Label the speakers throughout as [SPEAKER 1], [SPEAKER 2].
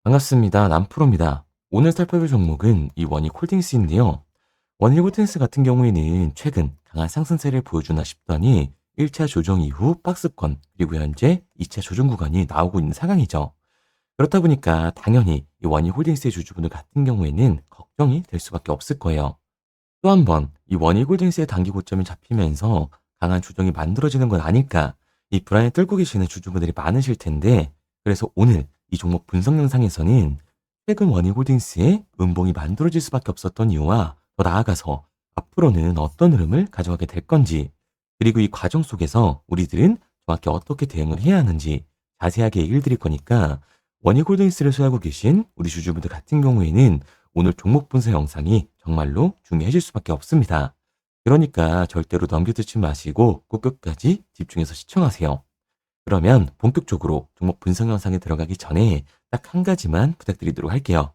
[SPEAKER 1] 반갑습니다. 남프로입니다. 오늘 살펴볼 종목은 이 원익홀딩스인데요. 원익홀딩스 같은 경우에는 최근 강한 상승세를 보여주나 싶더니 1차 조정 이후 박스권 그리고 현재 2차 조정 구간이 나오고 있는 상황이죠. 그렇다 보니까 당연히 이 원익홀딩스의 주주분들 같은 경우에는 걱정이 될 수밖에 없을 거예요. 또 한 번 이 원익홀딩스의 단기 고점이 잡히면서 강한 조정이 만들어지는 건 아닐까 이 불안에 떨고 계시는 주주분들이 많으실 텐데 그래서 오늘 이 종목 분석 영상에서는 최근 원익홀딩스의 음봉이 만들어질 수밖에 없었던 이유와 더 나아가서 앞으로는 어떤 흐름을 가져가게 될 건지 그리고 이 과정 속에서 우리들은 정확히 어떻게 대응을 해야 하는지 자세하게 얘기를 드릴 거니까 원익홀딩스를 소유하고 계신 우리 주주분들 같은 경우에는 오늘 종목 분석 영상이 정말로 중요해질 수밖에 없습니다. 그러니까 절대로 넘겨듣지 마시고 꼭 끝까지 집중해서 시청하세요. 그러면 본격적으로 종목 분석 영상에 들어가기 전에 딱 한 가지만 부탁드리도록 할게요.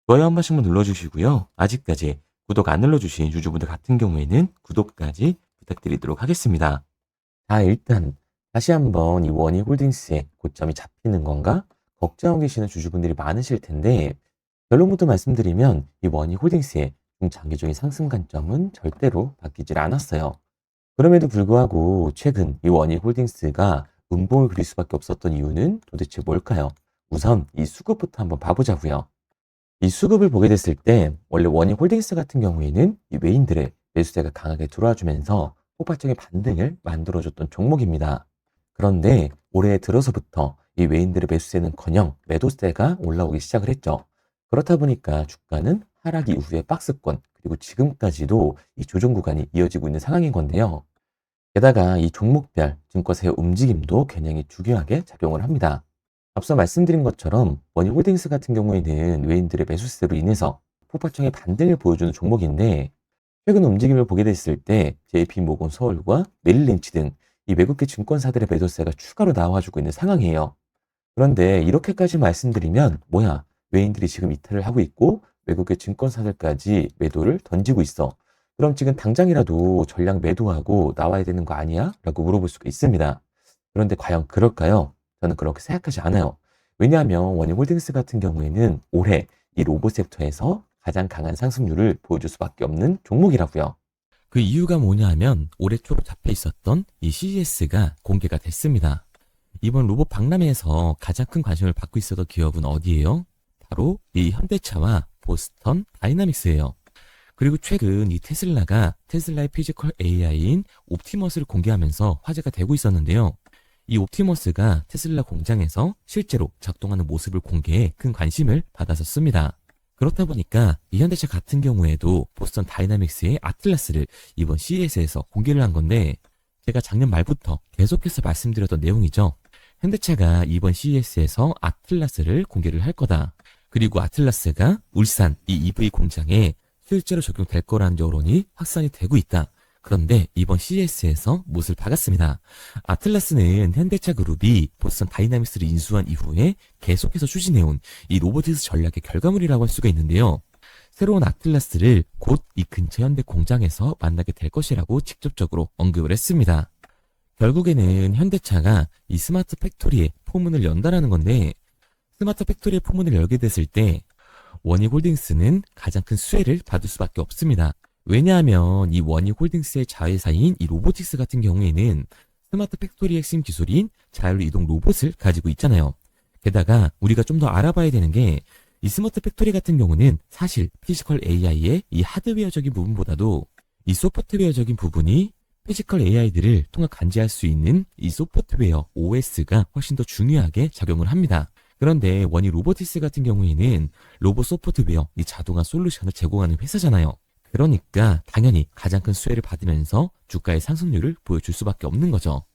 [SPEAKER 1] 좋아요 한 번씩만 눌러주시고요. 아직까지 구독 안 눌러주신 유저분들 같은 경우에는 구독까지 부탁드리도록 하겠습니다. 자, 일단 다시 한번 이 원익홀딩스의 고점이 잡히는 건가 걱정하고 계시는 주주분들이 많으실 텐데 결론부터 말씀드리면 이 원익홀딩스의 중장기적인 상승 관점은 절대로 바뀌질 않았어요. 그럼에도 불구하고 최근 이 원익홀딩스가 음봉을 그릴 수밖에 없었던 이유는 도대체 뭘까요? 우선 이 수급부터 한번 봐보자고요. 이 수급을 보게 됐을 때 원래 원익홀딩스 같은 경우에는 이 외인들의 매수세가 강하게 들어와주면서 폭발적인 반등을 만들어줬던 종목입니다. 그런데 올해 들어서부터 이 외인들의 매수세는커녕 매도세가 올라오기 시작을 했죠. 그렇다 보니까 주가는 하락 이후에 박스권 그리고 지금까지도 이 조정 구간이 이어지고 있는 상황인 건데요. 게다가 이 종목별 증권사의 움직임도 굉장히 중요하게 작용을 합니다. 앞서 말씀드린 것처럼 원익홀딩스 같은 경우에는 외인들의 매수세로 인해서 폭발적인 반등을 보여주는 종목인데 최근 움직임을 보게 됐을 때 JP모건 서울과 메릴린치 등 이 외국계 증권사들의 매도세가 추가로 나와주고 있는 상황이에요. 그런데 이렇게까지 말씀드리면 뭐야 외인들이 지금 이탈을 하고 있고 외국계 증권사들까지 매도를 던지고 있어. 그럼 지금 당장이라도 전량 매도하고 나와야 되는 거 아니야? 라고 물어볼 수가 있습니다. 그런데 과연 그럴까요? 저는 그렇게 생각하지 않아요. 왜냐하면 원익홀딩스 같은 경우에는 올해 이 로봇 섹터에서 가장 강한 상승률을 보여줄 수밖에 없는 종목이라고요. 그 이유가 뭐냐 하면 올해 초로 잡혀 있었던 이 CES가 공개가 됐습니다. 이번 로봇 박람회에서 가장 큰 관심을 받고 있었던 기업은 어디예요? 바로 이 현대차와 보스턴 다이나믹스예요. 그리고 최근 이 테슬라가 테슬라의 피지컬 AI인 옵티머스를 공개하면서 화제가 되고 있었는데요. 이 옵티머스가 테슬라 공장에서 실제로 작동하는 모습을 공개해 큰 관심을 받았었습니다. 그렇다 보니까 이 현대차 같은 경우에도 보스턴 다이나믹스의 아틀라스를 이번 CES에서 공개를 한 건데 제가 작년 말부터 계속해서 말씀드렸던 내용이죠. 현대차가 이번 CES에서 아틀라스를 공개를 할 거다. 그리고 아틀라스가 울산 이 EV 공장에 실제로 적용될 거라는 여론이 확산이 되고 있다. 그런데 이번 CES에서 못을 박았습니다. 아틀라스는 현대차 그룹이 보스턴 다이나믹스를 인수한 이후에 계속해서 추진해온 이 로보티क्스 전략의 결과물이라고 할 수가 있는데요. 새로운 아틀라스를 곧 이 근처 현대 공장에서 만나게 될 것이라고 직접적으로 언급을 했습니다. 결국에는 현대차가 이 스마트 팩토리의 포문을 연다라는 건데 스마트 팩토리의 포문을 열게 됐을 때 원익홀딩스는 가장 큰 수혜를 받을 수밖에 없습니다. 왜냐하면 이 원익홀딩스의 자회사인 이 로보틱스 같은 경우에는 스마트 팩토리의 핵심 기술인 자율 이동 로봇을 가지고 있잖아요. 게다가 우리가 좀 더 알아봐야 되는 게 이 스마트 팩토리 같은 경우는 사실 피지컬 AI의 이 하드웨어적인 부분보다도 이 소프트웨어적인 부분이 피지컬 AI들을 통합 감지할 수 있는 이 소프트웨어 OS가 훨씬 더 중요하게 작용을 합니다. 그런데 원익 로보틱스 같은 경우에는 로봇 소프트웨어 이 자동화 솔루션을 제공하는 회사잖아요. 그러니까 당연히 가장 큰 수혜를 받으면서 주가의 상승률을 보여줄 수밖에 없는 거죠.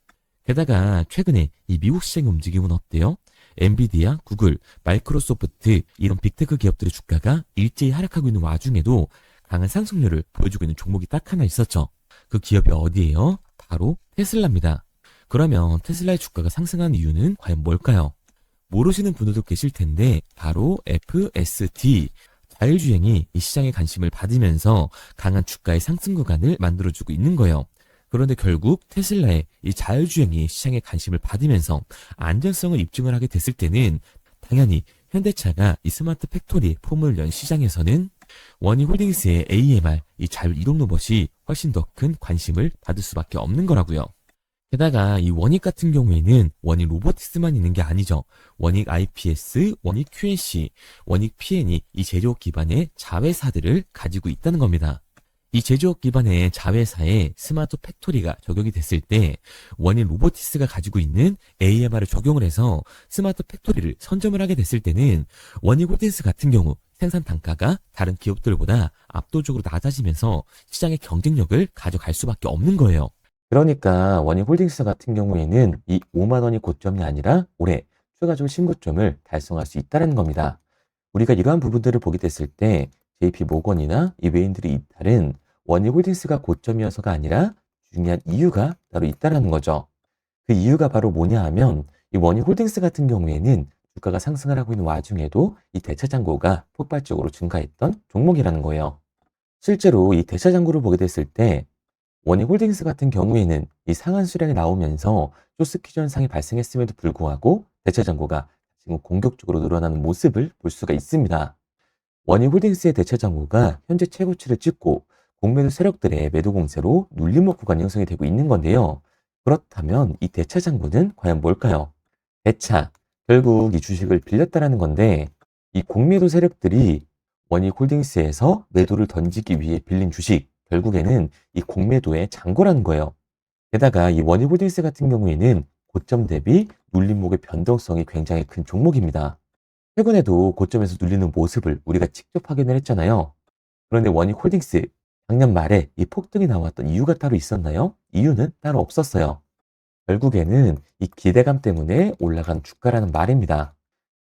[SPEAKER 1] 게다가 최근에 이 미국 시장의 움직임은 어때요? 엔비디아, 구글, 마이크로소프트 이런 빅테크 기업들의 주가가 일제히 하락하고 있는 와중에도 강한 상승률을 보여주고 있는 종목이 딱 하나 있었죠. 그 기업이 어디예요? 바로 테슬라입니다. 그러면 테슬라의 주가가 상승한 이유는 과연 뭘까요? 모르시는 분들도 계실 텐데 바로 FSD 자율주행이 이 시장의 관심을 받으면서 강한 주가의 상승 구간을 만들어주고 있는 거예요. 그런데 결국 테슬라의 이 자율주행이 시장의 관심을 받으면서 안전성을 입증을 하게 됐을 때는 당연히
[SPEAKER 2] 현대차가 이 스마트 팩토리 폼을 연 시장에서는 원희홀딩스의 AMR, 이 자율이동 로봇이 훨씬 더 큰 관심을 받을 수밖에 없는 거라고요. 게다가 이 원익 같은 경우에는 원익 로보틱스만 있는 게 아니죠. 원익 IPS, 원익 QNC, 원익 PN이 이 제조업 기반의 자회사들을 가지고 있다는 겁니다. 이 제조업 기반의 자회사에 스마트 팩토리가 적용이 됐을 때 원익 로보틱스가 가지고 있는 AMR을 적용을 해서 스마트 팩토리를 선점을 하게 됐을 때는 원익 홀딩스 같은 경우 생산 단가가 다른 기업들보다 압도적으로 낮아지면서 시장의 경쟁력을 가져갈 수밖에 없는 거예요.
[SPEAKER 1] 그러니까 원희홀딩스 같은 경우에는 이 5만 원이 고점이 아니라 올해 추가적인 신고점을 달성할 수 있다는 겁니다. 우리가 이러한 부분들을 보게 됐을 때 JP 모건이나 이 외인들이 이탈은 원희홀딩스가 고점이어서가 아니라 중요한 이유가 따로 있다는 거죠. 그 이유가 바로 뭐냐 하면 이 원희홀딩스 같은 경우에는 주가가 상승을 하고 있는 와중에도 이 대차 잔고가 폭발적으로 증가했던 종목이라는 거예요. 실제로 이 대차 잔고를 보게 됐을 때 원희홀딩스 같은 경우에는 이 상한 수량이 나오면서 쇼스퀴즈 현상이 발생했음에도 불구하고 대차 잔고가 지금 공격적으로 늘어나는 모습을 볼 수가 있습니다. 원희홀딩스의 대차 잔고가 현재 최고치를 찍고 공매도 세력들의 매도 공세로 눌림목 구간이 형성이 되고 있는 건데요. 그렇다면 이 대차 잔고는 과연 뭘까요? 대차, 결국 이 주식을 빌렸다라는 건데 이 공매도 세력들이 원희홀딩스에서 매도를 던지기 위해 빌린 주식, 결국에는 이 공매도의 잔고라는 거예요. 게다가 이 원희홀딩스 같은 경우에는 고점 대비 눌림목의 변동성이 굉장히 큰 종목입니다. 최근에도 고점에서 눌리는 모습을 우리가 직접 확인을 했잖아요. 그런데 원희홀딩스 작년 말에 이 폭등이 나왔던 이유가 따로 있었나요? 이유는 따로 없었어요. 결국에는 이 기대감 때문에 올라간 주가라는 말입니다.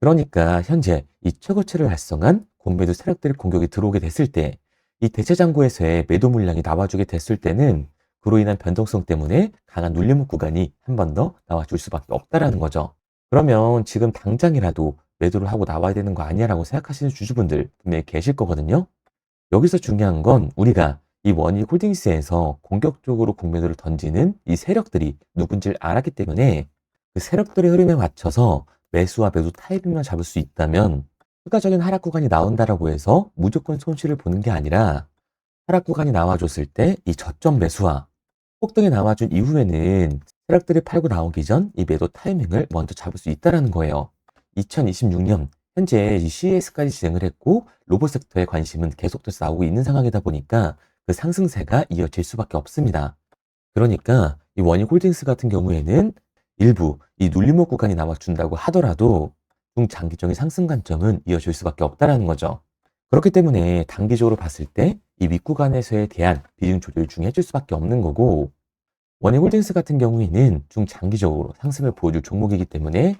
[SPEAKER 1] 그러니까 현재 이 최고치를 달성한 공매도 세력들의 공격이 들어오게 됐을 때 이 대체 잔고에서의 매도 물량이 나와주게 됐을 때는 그로 인한 변동성 때문에 강한 눌림목 구간이 한 번 더 나와줄 수밖에 없다라는 거죠. 그러면 지금 당장이라도 매도를 하고 나와야 되는 거 아니야라고 생각하시는 주주분들 분명히 계실 거거든요. 여기서 중요한 건 우리가 이 원희홀딩스에서 공격적으로 공매도를 던지는 이 세력들이 누군지를 알았기 때문에 그 세력들의 흐름에 맞춰서 매수와 매도 타이밍만 잡을 수 있다면 추가적인 하락 구간이 나온다라고 해서 무조건 손실을 보는 게 아니라 하락 구간이 나와줬을 때 이 저점 매수와 폭등이 나와준 이후에는 세력들이 팔고 나오기 전 이 매도 타이밍을 먼저 잡을 수 있다는 거예요. 2026년 현재 이 CES까지 진행을 했고 로봇 섹터에 관심은 계속해서 나오고 있는 상황이다 보니까 그 상승세가 이어질 수밖에 없습니다. 그러니까 이 원희홀딩스 같은 경우에는 일부 이 눌림목 구간이 나와준다고 하더라도 중장기적인 상승 관점은 이어질 수밖에 없다라는 거죠. 그렇기 때문에 단기적으로 봤을 때 이 윗구간에서에 대한 비중 조절 중에 해줄 수밖에 없는 거고 원희홀딩스 같은 경우에는 중장기적으로 상승을 보여줄 종목이기 때문에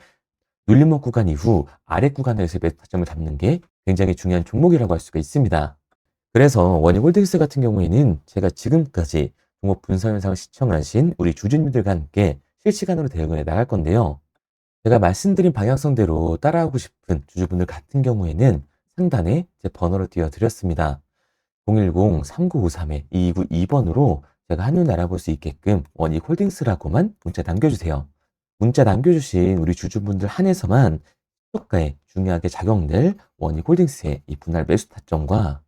[SPEAKER 1] 눌림목 구간 이후 아래 구간에서의 매수 타점을 잡는 게 굉장히 중요한 종목이라고 할 수가 있습니다. 그래서 원희홀딩스 같은 경우에는 제가 지금까지 종목 분석 영상을 시청하신 우리 주주님들과 함께 실시간으로 대응을 해 나갈 건데요. 제가 말씀드린 방향성대로 따라하고 싶은 주주분들 같은 경우에는 상단에 제 번호를 띄워드렸습니다. 010-3953-2292번으로 제가 한눈 알아볼 수 있게끔 원희홀딩스라고만 문자 남겨주세요. 문자 남겨주신 우리 주주분들 한해서만 시초가에 중요하게 작용될 원희홀딩스의 이 분할 매수 타점과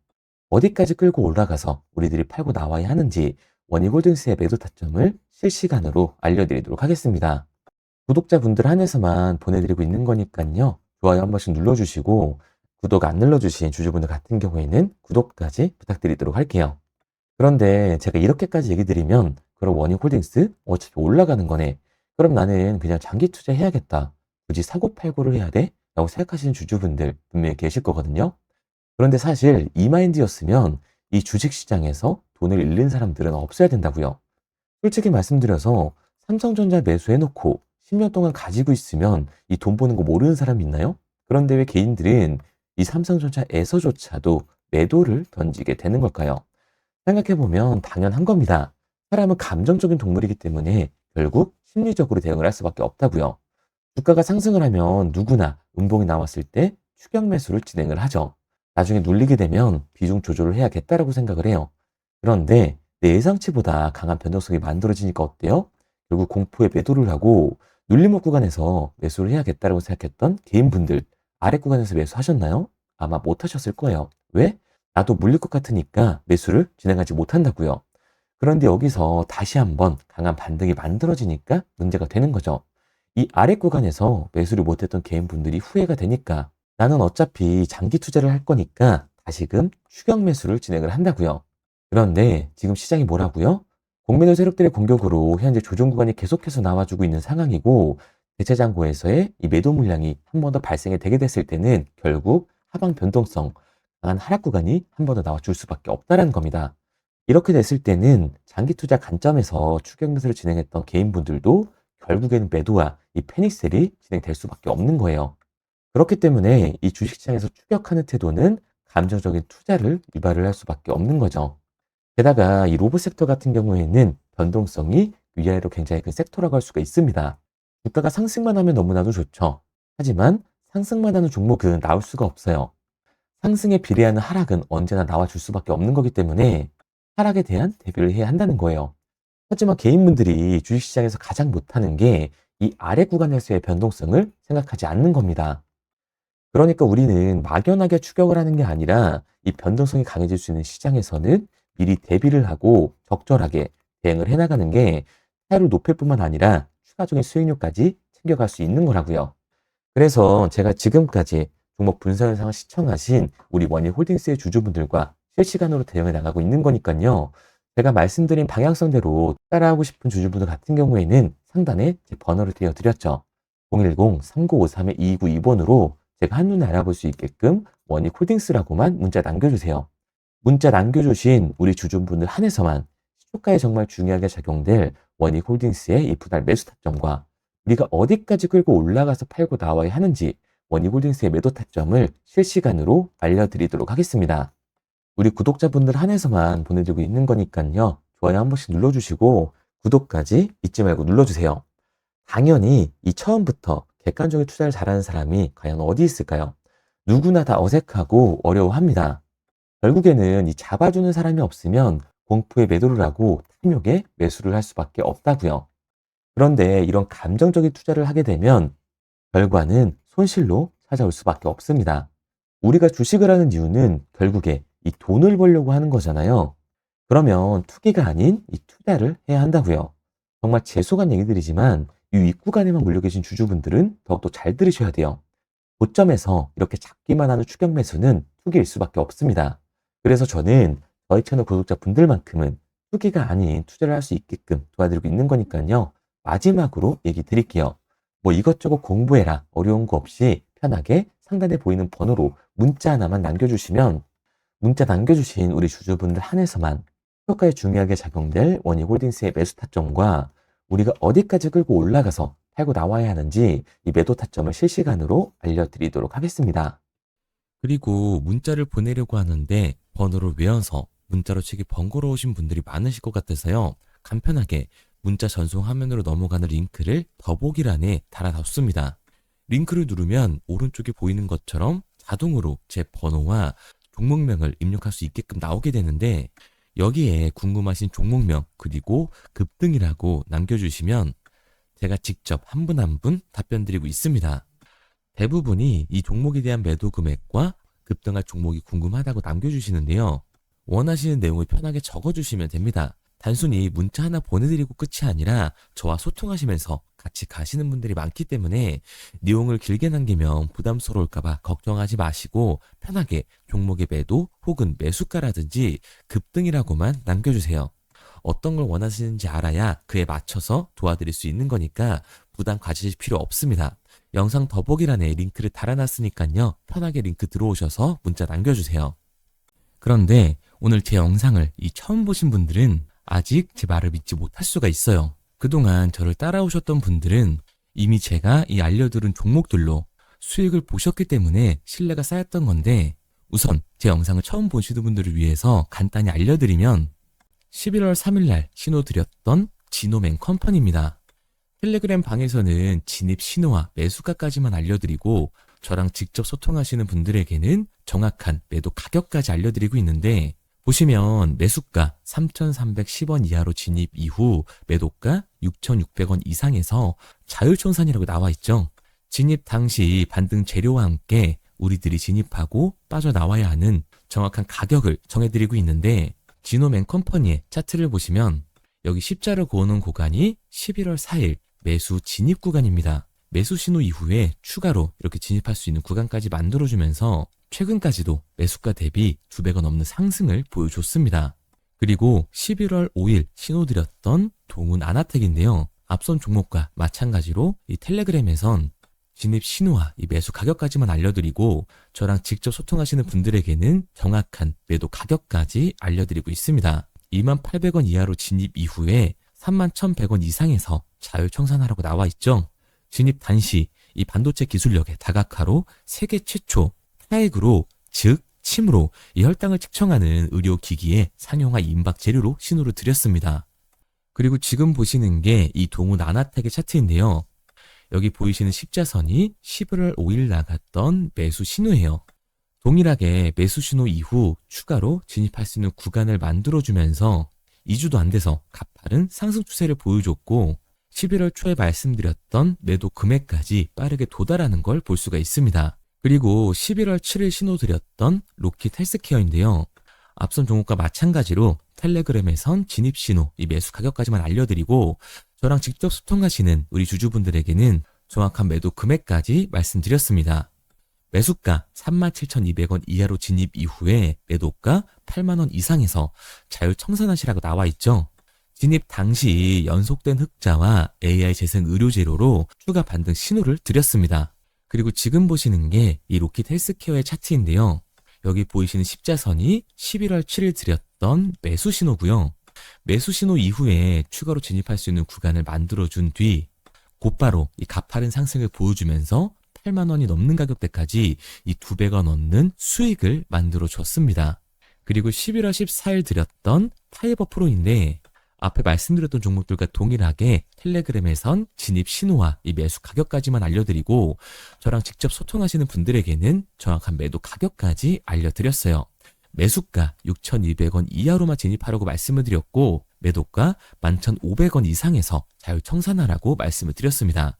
[SPEAKER 1] 어디까지 끌고 올라가서 우리들이 팔고 나와야 하는지 원희홀딩스의 매도 타점을 실시간으로 알려드리도록 하겠습니다. 구독자분들 한해서만 보내드리고 있는 거니까요. 좋아요 한 번씩 눌러주시고 구독 안 눌러주신 주주분들 같은 경우에는 구독까지 부탁드리도록 할게요. 그런데 제가 이렇게까지 얘기 드리면 그럼 원희홀딩스 어차피 올라가는 거네. 그럼 나는 그냥 장기 투자해야겠다. 굳이 사고팔고를 해야 돼? 라고 생각하시는 주주분들 분명히 계실 거거든요. 그런데 사실 이 마인드였으면 이 주식시장에서 돈을 잃는 사람들은 없어야 된다고요. 솔직히 말씀드려서 삼성전자 매수해놓고 10년 동안 가지고 있으면 이 돈 버는 거 모르는 사람 있나요? 그런데 왜 개인들은 이 삼성전자에서조차도 매도를 던지게 되는 걸까요? 생각해보면 당연한 겁니다. 사람은 감정적인 동물이기 때문에 결국 심리적으로 대응을 할 수밖에 없다고요. 주가가 상승을 하면 누구나 음봉이 나왔을 때 추격 매수를 진행을 하죠. 나중에 눌리게 되면 비중 조절을 해야겠다라고 생각을 해요. 그런데 내 예상치보다 강한 변동성이 만들어지니까 어때요? 결국 공포에 매도를 하고 눌림목 구간에서 매수를 해야겠다라고 생각했던 개인분들 아래 구간에서 매수하셨나요? 아마 못 하셨을 거예요. 왜? 나도 물릴 것 같으니까 매수를 진행하지 못한다고요. 그런데 여기서 다시 한번 강한 반등이 만들어지니까 문제가 되는 거죠. 이 아래 구간에서 매수를 못했던 개인분들이 후회가 되니까 나는 어차피 장기 투자를 할 거니까 다시금 추격 매수를 진행을 한다고요. 그런데 지금 시장이 뭐라고요? 공매도 세력들의 공격으로 현재 조정 구간이 계속해서 나와주고 있는 상황이고 대체장고에서의 이 매도 물량이 한 번 더 발생이 되게 됐을 때는 결국 하방 변동성, 강한 하락 구간이 한 번 더 나와줄 수밖에 없다는 겁니다. 이렇게 됐을 때는 장기 투자 관점에서 추격 매수를 진행했던 개인분들도 결국에는 매도와 이 패닉셀이 진행될 수밖에 없는 거예요. 그렇기 때문에 이 주식시장에서 추격하는 태도는 감정적인 투자를 유발을 할 수밖에 없는 거죠. 게다가 이 로봇 섹터 같은 경우에는 변동성이 위아래로 굉장히 큰 섹터라고 할 수가 있습니다. 주가가 상승만 하면 너무나도 좋죠. 하지만 상승만 하는 종목은 나올 수가 없어요. 상승에 비례하는 하락은 언제나 나와줄 수밖에 없는 거기 때문에 하락에 대한 대비를 해야 한다는 거예요. 하지만 개인분들이 주식시장에서 가장 못하는 게 이 아래 구간에서의 변동성을 생각하지 않는 겁니다. 그러니까 우리는 막연하게 추격을 하는 게 아니라 이 변동성이 강해질 수 있는 시장에서는 미리 대비를 하고 적절하게 대응을 해나가는 게 타율을 높일 뿐만 아니라 추가적인 수익률까지 챙겨갈 수 있는 거라고요. 그래서 제가 지금까지 종목 분석 영상을 시청하신 우리 원희홀딩스의 주주분들과 실시간으로 대응해 나가고 있는 거니까요. 제가 말씀드린 방향성대로 따라하고 싶은 주주분들 같은 경우에는 상단에 제 번호를 띄워드렸죠. 010-3953-2292번으로 제가 한눈에 알아볼 수 있게끔 원희홀딩스라고만 문자 남겨주세요. 문자 남겨주신 우리 주주분들 한해서만 시초가에 정말 중요하게 작용될 원희홀딩스의 이 분할 매수 타점과 우리가 어디까지 끌고 올라가서 팔고 나와야 하는지 원희홀딩스의 매도 타점을 실시간으로 알려드리도록 하겠습니다. 우리 구독자분들 한해서만 보내드리고 있는 거니까요. 좋아요 한 번씩 눌러주시고 구독까지 잊지 말고 눌러주세요. 당연히 이 처음부터 객관적인 투자를 잘하는 사람이 과연 어디 있을까요? 누구나 다 어색하고 어려워합니다. 결국에는 이 잡아주는 사람이 없으면 공포에 매도를 하고 탐욕에 매수를 할 수밖에 없다고요. 그런데 이런 감정적인 투자를 하게 되면 결과는 손실로 찾아올 수밖에 없습니다. 우리가 주식을 하는 이유는 결국에 이 돈을 벌려고 하는 거잖아요. 그러면 투기가 아닌 이 투자를 해야 한다고요. 정말 죄송한 얘기들이지만 이 윗구간에만 몰려 계신 주주분들은 더욱더 잘 들으셔야 돼요. 고점에서 이렇게 잡기만 하는 추격 매수는 투기일 수밖에 없습니다. 그래서 저는 저희 채널 구독자분들만큼은 투기가 아닌 투자를 할 수 있게끔 도와드리고 있는 거니까요. 마지막으로 얘기 드릴게요. 뭐 이것저것 공부해라 어려운 거 없이 편하게 상단에 보이는 번호로 문자 하나만 남겨주시면 문자 남겨주신 우리 주주분들 한해서만 효과에 중요하게 작용될 원희홀딩스의 매수 타점과 우리가 어디까지 끌고 올라가서 팔고 나와야 하는지 이 매도 타점을 실시간으로 알려드리도록 하겠습니다.
[SPEAKER 2] 그리고 문자를 보내려고 하는데 번호를 외워서 문자로 치기 번거로우신 분들이 많으실 것 같아서요. 간편하게 문자 전송 화면으로 넘어가는 링크를 더보기란에 달아놨습니다. 링크를 누르면 오른쪽에 보이는 것처럼 자동으로 제 번호와 종목명을 입력할 수 있게끔 나오게 되는데 여기에 궁금하신 종목명 그리고 급등이라고 남겨주시면 제가 직접 한 분 한 분 답변 드리고 있습니다. 대부분이 이 종목에 대한 매도 금액과 급등할 종목이 궁금하다고 남겨주시는데요. 원하시는 내용을 편하게 적어주시면 됩니다. 단순히 문자 하나 보내드리고 끝이 아니라 저와 소통하시면서 같이 가시는 분들이 많기 때문에 내용을 길게 남기면 부담스러울까봐 걱정하지 마시고 편하게 종목의 매도 혹은 매수가라든지 급등이라고만 남겨주세요. 어떤 걸 원하시는지 알아야 그에 맞춰서 도와드릴 수 있는 거니까 부담 가지실 필요 없습니다. 영상 더보기란에 링크를 달아놨으니까요. 편하게 링크 들어오셔서 문자 남겨주세요. 그런데 오늘 제 영상을 처음 보신 분들은 아직 제 말을 믿지 못할 수가 있어요. 그동안 저를 따라오셨던 분들은 이미 제가 이 알려드린 종목들로 수익을 보셨기 때문에 신뢰가 쌓였던 건데 우선 제 영상을 처음 보시는 분들을 위해서 간단히 알려드리면 11월 3일날 신호 드렸던 지노맨 컴퍼니입니다. 텔레그램 방에서는 진입 신호와 매수가까지만 알려드리고 저랑 직접 소통하시는 분들에게는 정확한 매도 가격까지 알려드리고 있는데 보시면 매수가 3,310원 이하로 진입 이후 매도가 6,600원 이상에서 자율청산이라고 나와 있죠. 진입 당시 반등 재료와 함께 우리들이 진입하고 빠져나와야 하는 정확한 가격을 정해드리고 있는데, 지노맨컴퍼니의 차트를 보시면 여기 십자를 그어놓은 구간이 11월 4일 매수 진입 구간입니다. 매수 신호 이후에 추가로 이렇게 진입할 수 있는 구간까지 만들어주면서 최근까지도 매수가 대비 2배가 넘는 상승을 보여줬습니다. 그리고 11월 5일 신호드렸던 동훈 아나텍인데요. 앞선 종목과 마찬가지로 이 텔레그램에선 진입 신호와 이 매수 가격까지만 알려드리고, 저랑 직접 소통하시는 분들에게는 정확한 매도 가격까지 알려드리고 있습니다. 28,000원 이하로 진입 이후에 31,100원 이상에서 자율 청산하라고 나와 있죠. 진입 단시 이 반도체 기술력의 다각화로 세계 최초 타액으로, 즉 침으로 이 혈당을 측정하는 의료기기의 상용화 임박 재료로 신호를 드렸습니다. 그리고 지금 보시는 게 이 동훈 아나텍의 차트인데요. 여기 보이시는 십자선이 11월 5일 나갔던 매수 신호예요. 동일하게 매수 신호 이후 추가로 진입할 수 있는 구간을 만들어주면서 2주도 안 돼서 가파른 상승 추세를 보여줬고, 11월 초에 말씀드렸던 매도 금액까지 빠르게 도달하는 걸 볼 수가 있습니다. 그리고 11월 7일 신호드렸던 로킷 헬스케어인데요. 앞선 종목과 마찬가지로 텔레그램에선 진입 신호, 이 매수 가격까지만 알려드리고, 저랑 직접 소통하시는 우리 주주분들에게는 정확한 매도 금액까지 말씀드렸습니다. 매수가 37,200원 이하로 진입 이후에 매도가 8만원 이상에서 자율 청산하시라고 나와 있죠. 진입 당시 연속된 흑자와 AI 재생 의료 재료로 추가 반등 신호를 드렸습니다. 그리고 지금 보시는 게 이 로킷 헬스케어의 차트인데요. 여기 보이시는 십자선이 11월 7일 드렸던 매수 신호고요. 매수 신호 이후에 추가로 진입할 수 있는 구간을 만들어준 뒤 곧바로 이 가파른 상승을 보여주면서 8만 원이 넘는 가격대까지 이 2배가 넘는 수익을 만들어 줬습니다. 그리고 11월 14일 드렸던 파이버 프로인데, 앞에 말씀드렸던 종목들과 동일하게 텔레그램에선 진입 신호와 이 매수 가격까지만 알려드리고, 저랑 직접 소통하시는 분들에게는 정확한 매도 가격까지 알려드렸어요. 매수가 6,200원 이하로만 진입하라고 말씀을 드렸고, 매도가 11,500원 이상에서 자율 청산하라고 말씀을 드렸습니다.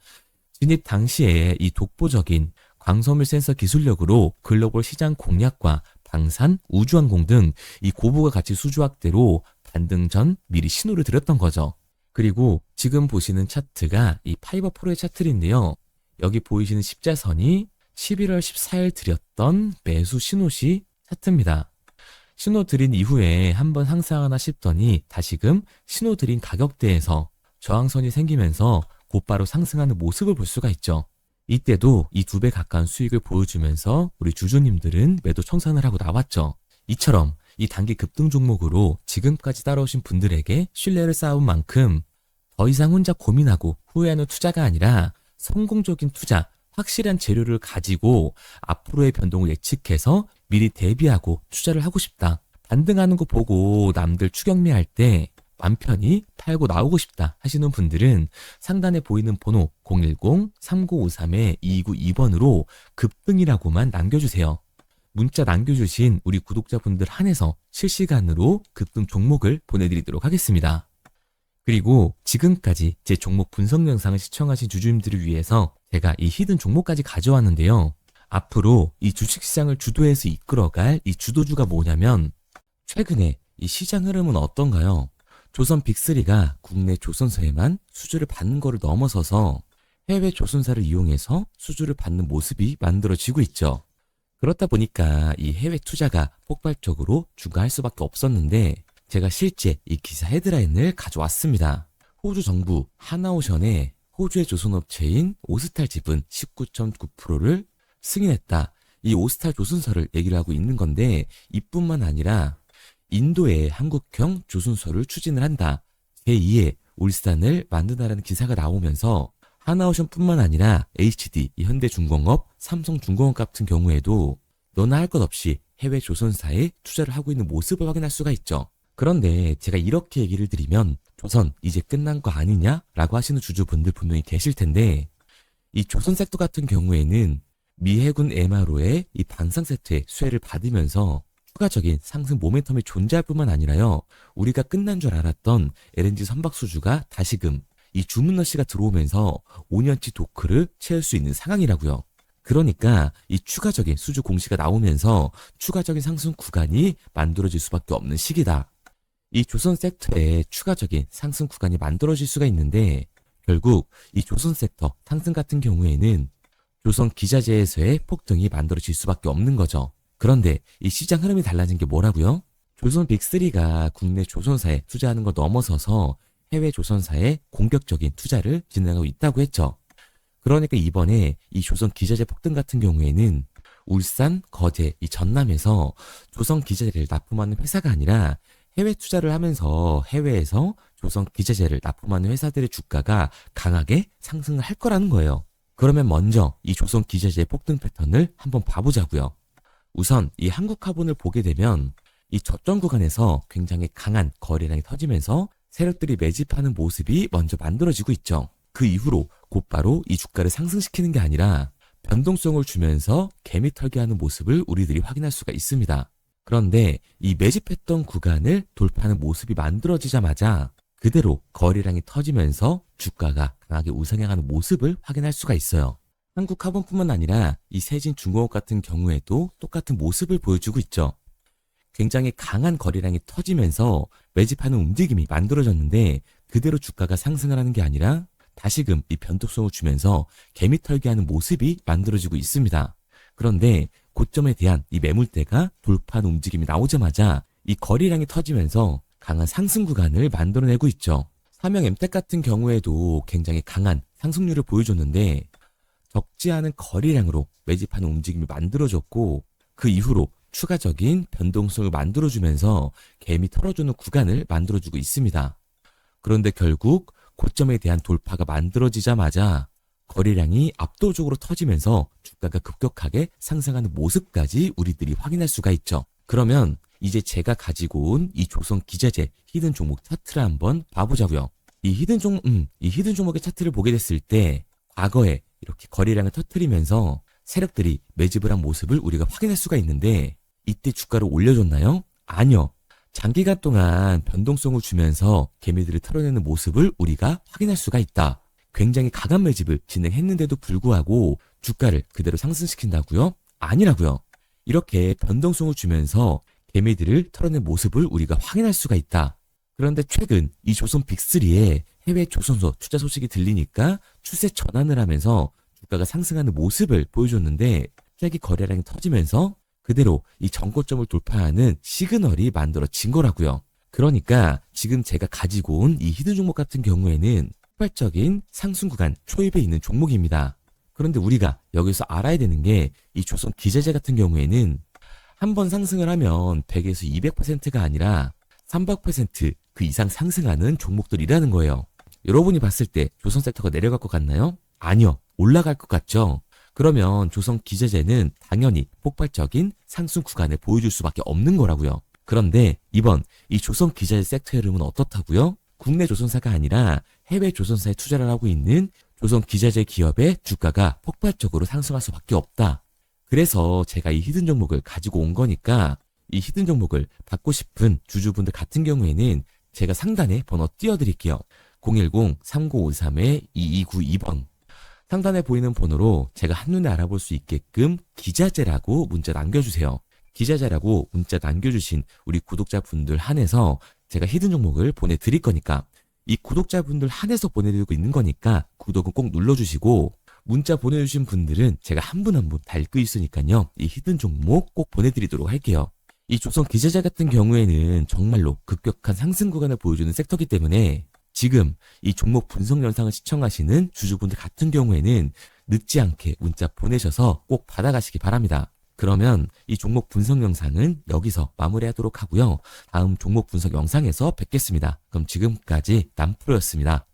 [SPEAKER 2] 진입 당시에 이 독보적인 광섬유 센서 기술력으로 글로벌 시장 공략과 방산, 우주항공 등 이 고부가 가치 수주 확대로 반등 전 미리 신호를 드렸던 거죠. 그리고 지금 보시는 차트가 이 파이버 프로의 차트인데요. 여기 보이시는 십자선이 11월 14일 드렸던 매수 신호시 차트입니다. 신호 드린 이후에 한번 상승하나 싶더니 다시금 신호 드린 가격대에서 저항선이 생기면서 곧바로 상승하는 모습을 볼 수가 있죠. 이때도 이 2배 가까운 수익을 보여주면서 우리 주주님들은 매도 청산을 하고 나왔죠. 이처럼 이 단기 급등 종목으로 지금까지 따라오신 분들에게 신뢰를 쌓은 만큼 더 이상 혼자 고민하고 후회하는 투자가 아니라 성공적인 투자, 확실한 재료를 가지고 앞으로의 변동을 예측해서 미리 대비하고 투자를 하고 싶다. 반등하는 거 보고 남들 추격매할 때 맘 편히 팔고 나오고 싶다 하시는 분들은 상단에 보이는 번호 010-3953-2292번으로 급등이라고만 남겨주세요. 문자 남겨주신 우리 구독자분들 한해서 실시간으로 급등 종목을 보내드리도록 하겠습니다. 그리고 지금까지 제 종목 분석 영상을 시청하신 주주님들을 위해서 제가 이 히든 종목까지 가져왔는데요. 앞으로 이 주식시장을 주도해서 이끌어갈 이 주도주가 뭐냐면, 최근에 이 시장 흐름은 어떤가요? 조선 빅3가 국내 조선사에만 수주를 받는 거를 넘어서서 해외 조선사를 이용해서 수주를 받는 모습이 만들어지고 있죠. 그렇다 보니까 이 해외 투자가 폭발적으로 증가할 수밖에 없었는데, 제가 실제 이 기사 헤드라인을 가져왔습니다. 호주 정부 하나오션에 호주의 조선업체인 오스탈 지분 19.9%를 승인했다. 이 오스탈 조선사를 얘기를 하고 있는 건데, 이뿐만 아니라 인도의 한국형 조선소를 추진을 한다. 제2의 울산을 만든다라는 기사가 나오면서 하나오션뿐만 아니라 HD, 현대중공업, 삼성중공업 같은 경우에도 너나 할 것 없이 해외 조선사에 투자를 하고 있는 모습을 확인할 수가 있죠. 그런데 제가 이렇게 얘기를 드리면 조선 이제 끝난 거 아니냐라고 하시는 주주분들 분명히 계실 텐데, 이 조선 섹터 같은 경우에는 미 해군 MRO의 이 방산 세트의 수혜를 받으면서 추가적인 상승 모멘텀이 존재할 뿐만 아니라요, 우리가 끝난 줄 알았던 LNG 선박 수주가 다시금 이 주문러시가 들어오면서 5년치 도크를 채울 수 있는 상황이라고요. 그러니까 이 추가적인 수주 공시가 나오면서 추가적인 상승 구간이 만들어질 수밖에 없는 시기다. 이 조선 섹터에 추가적인 상승 구간이 만들어질 수가 있는데 결국 이 조선 섹터 상승 같은 경우에는 조선 기자재에서의 폭등이 만들어질 수밖에 없는 거죠. 그런데 이 시장 흐름이 달라진 게 뭐라고요? 조선 빅3가 국내 조선사에 투자하는 걸 넘어서서 해외 조선사에 공격적인 투자를 진행하고 있다고 했죠. 그러니까 이번에 이 조선 기자재 폭등 같은 경우에는 울산, 거제, 이 전남에서 조선 기자재를 납품하는 회사가 아니라 해외 투자를 하면서 해외에서 조선 기자재를 납품하는 회사들의 주가가 강하게 상승을 할 거라는 거예요. 그러면 먼저 이 조선 기자재의 폭등 패턴을 한번 봐보자고요. 우선 이 한국화본을 보게 되면 이 저점 구간에서 굉장히 강한 거래량이 터지면서 세력들이 매집하는 모습이 먼저 만들어지고 있죠. 그 이후로 곧바로 이 주가를 상승시키는 게 아니라 변동성을 주면서 개미 털기하는 모습을 우리들이 확인할 수가 있습니다. 그런데 이 매집했던 구간을 돌파하는 모습이 만들어지자마자 그대로 거래량이 터지면서 주가가 강하게 우상향하는 모습을 확인할 수가 있어요. 한국화본뿐만 아니라 이 세진중공업 같은 경우에도 똑같은 모습을 보여주고 있죠. 굉장히 강한 거래량이 터지면서 매집하는 움직임이 만들어졌는데 그대로 주가가 상승을 하는 게 아니라 다시금 이 변동성을 주면서 개미 털기하는 모습이 만들어지고 있습니다. 그런데 고점에 대한 이 매물대가 돌파하는 움직임이 나오자마자 이 거래량이 터지면서 강한 상승 구간을 만들어내고 있죠. 삼형 엠텍 같은 경우에도 굉장히 강한 상승률을 보여줬는데 적지 않은 거래량으로 매집하는 움직임이 만들어졌고 그 이후로 추가적인 변동성을 만들어주면서 개미 털어주는 구간을 만들어주고 있습니다. 그런데 결국 고점에 대한 돌파가 만들어지자마자 거래량이 압도적으로 터지면서 주가가 급격하게 상승하는 모습까지 우리들이 확인할 수가 있죠. 그러면 이제 제가 가지고 온 이 조선 기자재 히든 종목 차트를 한번 봐보자고요. 이 히든 종목의 차트를 보게 됐을 때 과거에 이렇게 거래량을 터뜨리면서 세력들이 매집을 한 모습을 우리가 확인할 수가 있는데 이때 주가를 올려줬나요? 아니요. 장기간 동안 변동성을 주면서 개미들을 털어내는 모습을 우리가 확인할 수가 있다. 굉장히 강한 매집을 진행했는데도 불구하고 주가를 그대로 상승시킨다고요? 아니라고요. 이렇게 변동성을 주면서 개미들을 털어낸 모습을 우리가 확인할 수가 있다. 그런데 최근 이 조선 빅3의 해외 조선소 투자 소식이 들리니까 추세 전환을 하면서 주가가 상승하는 모습을 보여줬는데 갑자기 거래량이 터지면서 그대로 이 전고점을 돌파하는 시그널이 만들어진 거라고요. 그러니까 지금 제가 가지고 온 이 히든 종목 같은 경우에는 폭발적인 상승 구간 초입에 있는 종목입니다. 그런데 우리가 여기서 알아야 되는 게 이 조선 기자재 같은 경우에는 한번 상승을 하면 100에서 200%가 아니라 300%그 이상 상승하는 종목들이라는 거예요. 여러분이 봤을 때 조선 섹터가 내려갈 것 같나요? 아니요. 올라갈 것 같죠? 그러면 조선 기자재는 당연히 폭발적인 상승 구간을 보여줄 수밖에 없는 거라고요. 그런데 이번 이 조선 기자재 섹터 흐름은 어떻다고요? 국내 조선사가 아니라 해외 조선사에 투자를 하고 있는 조선 기자재 기업의 주가가 폭발적으로 상승할 수밖에 없다. 그래서 제가 이 히든 종목을 가지고 온 거니까 이 히든 종목을 받고 싶은 주주분들 같은 경우에는 제가 상단에 번호 띄워드릴게요. 010-3953-2292번. 상단에 보이는 번호로 제가 한눈에 알아볼 수 있게끔 기자재라고 문자 남겨주세요. 기자재라고 문자 남겨주신 우리 구독자분들 한해서 제가 히든 종목을 보내드릴 거니까 이 구독자분들 한해서 보내드리고 있는 거니까 구독은 꼭 눌러주시고 문자 보내주신 분들은 제가 한 분 한 분 다 읽고 있으니까요. 이 히든 종목 꼭 보내드리도록 할게요. 이 조선 기자재 같은 경우에는 정말로 급격한 상승 구간을 보여주는 섹터이기 때문에 지금 이 종목 분석 영상을 시청하시는 주주분들 같은 경우에는 늦지 않게 문자 보내셔서 꼭 받아가시기 바랍니다. 그러면 이 종목 분석 영상은 여기서 마무리하도록 하고요. 다음 종목 분석 영상에서 뵙겠습니다. 그럼 지금까지 남프로였습니다.